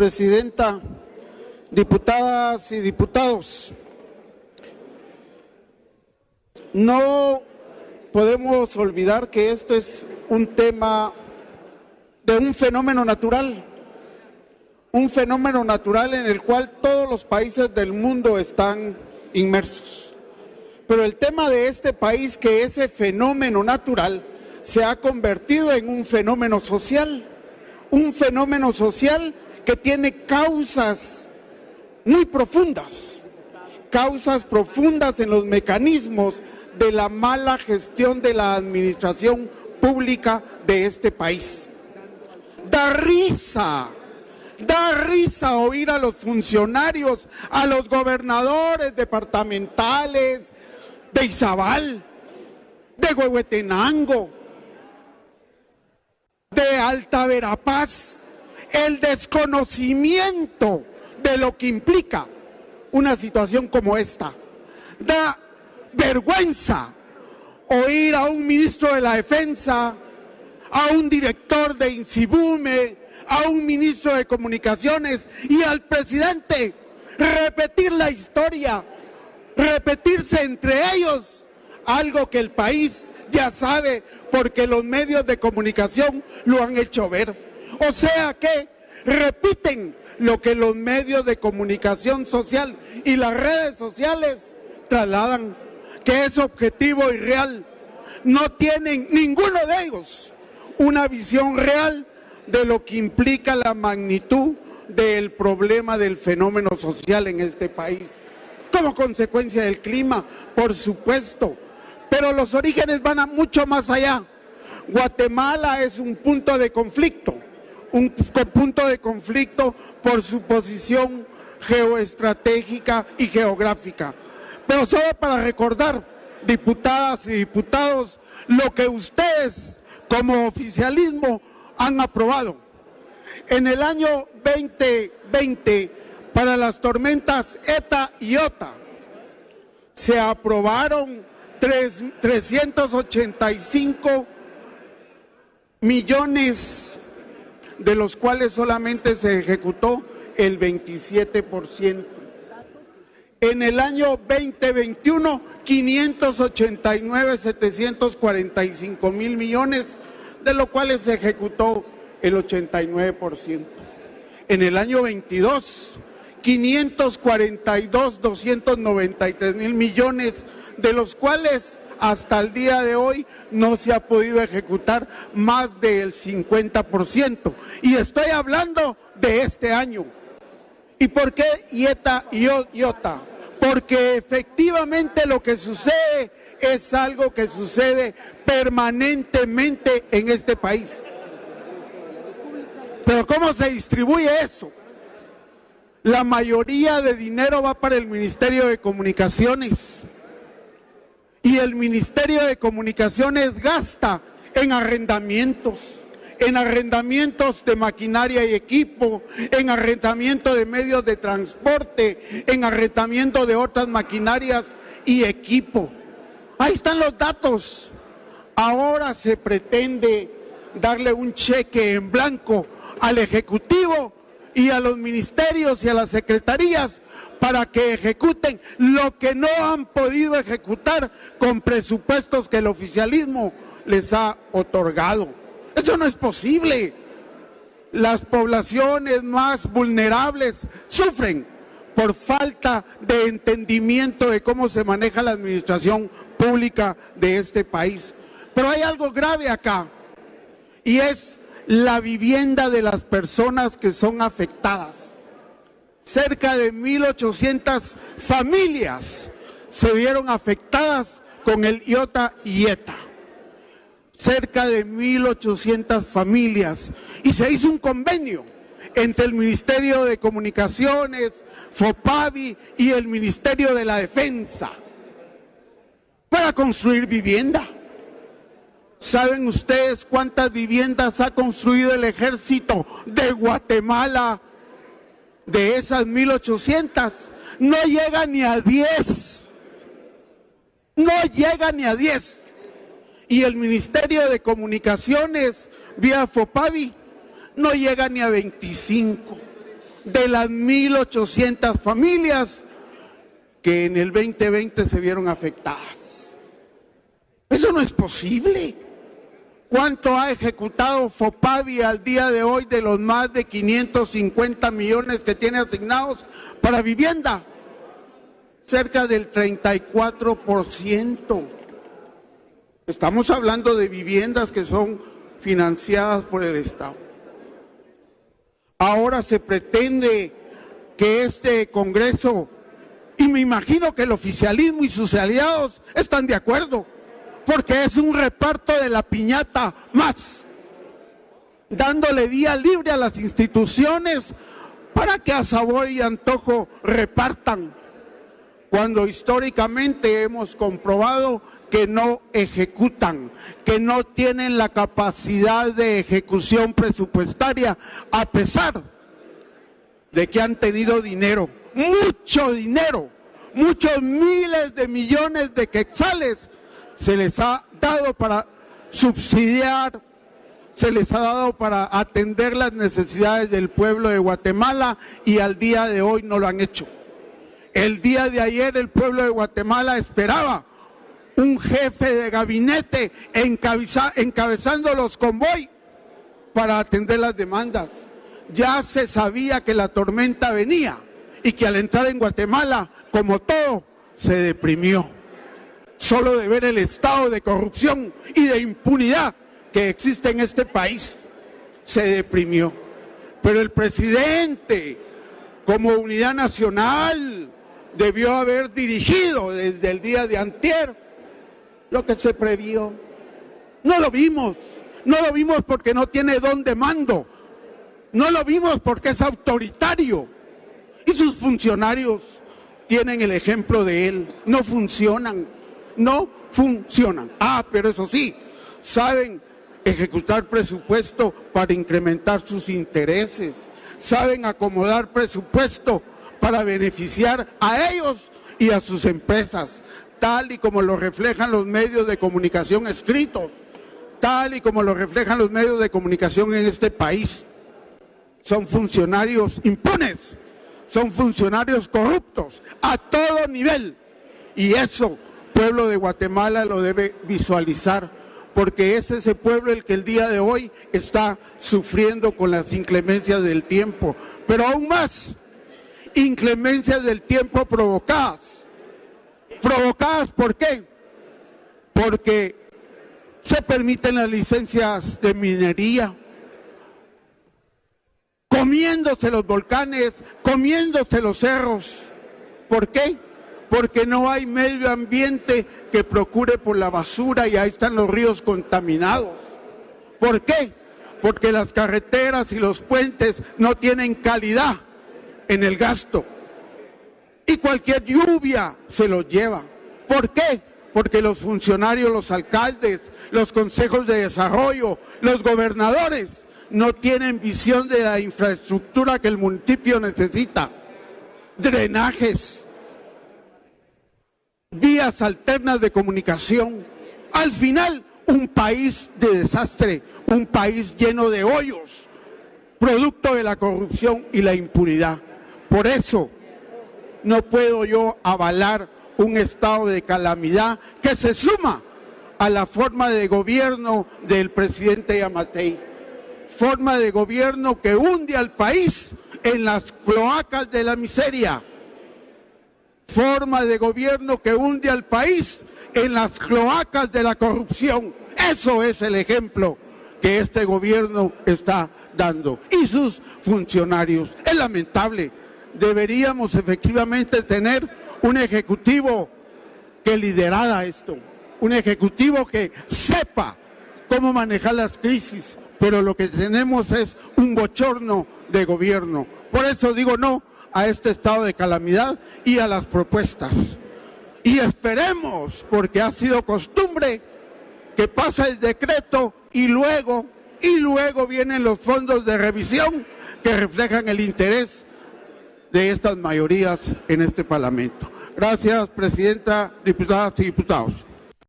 presidenta, diputadas y diputados. No podemos olvidar que esto es un tema de un fenómeno natural en el cual todos los países del mundo están inmersos. Pero el tema de este país, que ese fenómeno natural se ha convertido en un fenómeno social que tiene causas muy profundas, en los mecanismos de la mala gestión de la administración pública de este país. Da risa oír a los funcionarios, a los gobernadores departamentales de Izabal, de Huehuetenango, de Alta Verapaz, el desconocimiento de lo que implica una situación como esta. Da vergüenza oír a un ministro de la Defensa, a un director de Insibume, a un ministro de Comunicaciones y al presidente repetir la historia, repetirse entre ellos algo que el país ya sabe porque los medios de comunicación lo han hecho ver. O sea que repiten lo que los medios de comunicación social y las redes sociales trasladan, que es objetivo y real. No tienen ninguno de ellos una visión real de lo que implica la magnitud del problema del fenómeno social en este país, como consecuencia del clima, por supuesto, pero los orígenes van a mucho más allá. Guatemala es un punto de conflicto por su posición geoestratégica y geográfica. Pero solo para recordar, diputadas y diputados, lo que ustedes como oficialismo han aprobado. En el año 2020, para las tormentas ETA y IOTA, se aprobaron 385 millones, de los cuales solamente se ejecutó el 27%. En el año 2021, 589.745 mil millones, de los cuales se ejecutó el 89%. En el año 22, 542.293 mil millones, de los cuales hasta el día de hoy no se ha podido ejecutar más del 50%. Y estoy hablando de este año. ¿Y por qué IETA y IOTA? Porque efectivamente lo que sucede es algo que sucede permanentemente en este país. Pero ¿cómo se distribuye eso? La mayoría de dinero va para el Ministerio de Comunicaciones. Y el Ministerio de Comunicaciones gasta en arrendamientos de maquinaria y equipo, en arrendamiento de medios de transporte, en arrendamiento de otras maquinarias y equipo. Ahí están los datos. Ahora se pretende darle un cheque en blanco al Ejecutivo y a los ministerios y a las secretarías para que ejecuten lo que no han podido ejecutar con presupuestos que el oficialismo les ha otorgado. Eso no es posible. Las poblaciones más vulnerables sufren por falta de entendimiento de cómo se maneja la administración pública de este país. Pero hay algo grave acá, y es la vivienda de las personas que son afectadas. Cerca de 1.800 familias se vieron afectadas con el IOTA y IETA. Cerca de 1.800 familias. Y se hizo un convenio entre el Ministerio de Comunicaciones, FOPAVI y el Ministerio de la Defensa para construir vivienda. ¿Saben ustedes cuántas viviendas ha construido el Ejército de Guatemala? De esas 1.800, no llega ni a 10. No llega ni a 10. Y el Ministerio de Comunicaciones, vía FOPAVI, no llega ni a 25. de las 1.800 familias que en el 2020 se vieron afectadas. Eso no es posible. ¿Cuánto ha ejecutado FOPAVI al día de hoy de los más de 550 millones que tiene asignados para vivienda? Cerca del 34%. Estamos hablando de viviendas que son financiadas por el Estado. Ahora se pretende que este Congreso, y me imagino que el oficialismo y sus aliados están de acuerdo, porque es un reparto de la piñata más, dándole vía libre a las instituciones para que a sabor y antojo repartan, cuando históricamente hemos comprobado que no ejecutan, que no tienen la capacidad de ejecución presupuestaria, a pesar de que han tenido dinero, mucho dinero, muchos miles de millones de quetzales se les ha dado para subsidiar, se les ha dado para atender las necesidades del pueblo de Guatemala, y al día de hoy no lo han hecho. El día de ayer el pueblo de Guatemala esperaba un jefe de gabinete encabezando los convoys para atender las demandas. Ya se sabía que la tormenta venía y que al entrar en Guatemala, como todo, se deprimió. Solo de ver el estado de corrupción y de impunidad que existe en este país, se deprimió. Pero el presidente, como unidad nacional, debió haber dirigido desde el día de antier lo que se previó. No lo vimos porque no tiene don de mando, no lo vimos porque es autoritario, y sus funcionarios tienen el ejemplo de él, no funcionan. Pero eso sí, saben ejecutar presupuesto para incrementar sus intereses, saben acomodar presupuesto para beneficiar a ellos y a sus empresas, tal y como lo reflejan los medios de comunicación escritos, tal y como lo reflejan los medios de comunicación en este país. Son funcionarios impunes, son funcionarios corruptos a todo nivel, y eso pueblo de Guatemala lo debe visualizar, porque es ese pueblo el que el día de hoy está sufriendo con las inclemencias del tiempo, pero aún más, inclemencias del tiempo provocadas. ¿Por qué? Porque se permiten las licencias de minería, comiéndose los volcanes, comiéndose los cerros. ¿Por qué? Porque no hay medio ambiente que procure por la basura, y ahí están los ríos contaminados. ¿Por qué? Porque las carreteras y los puentes no tienen calidad en el gasto, y cualquier lluvia se los lleva. ¿Por qué? Porque los funcionarios, los alcaldes, los consejos de desarrollo, los gobernadores no tienen visión de la infraestructura que el municipio necesita. Drenajes, vías alternas de comunicación. Al final, un país de desastre, un país lleno de hoyos, producto de la corrupción y la impunidad. Por eso, no puedo yo avalar un estado de calamidad que se suma a la forma de gobierno del presidente Yamatei. Forma de gobierno que hunde al país en las cloacas de la miseria. Forma de gobierno que hunde al país en las cloacas de la corrupción. Eso es el ejemplo que este gobierno está dando, y sus funcionarios. Es lamentable. Deberíamos efectivamente tener un ejecutivo que liderara esto, un ejecutivo que sepa cómo manejar las crisis, pero lo que tenemos es un bochorno de gobierno. Por eso digo no a este estado de calamidad y a las propuestas. Y esperemos, porque ha sido costumbre, que pasa el decreto y luego vienen los fondos de revisión que reflejan el interés de estas mayorías en este Parlamento. Gracias, Presidenta, diputadas y diputados.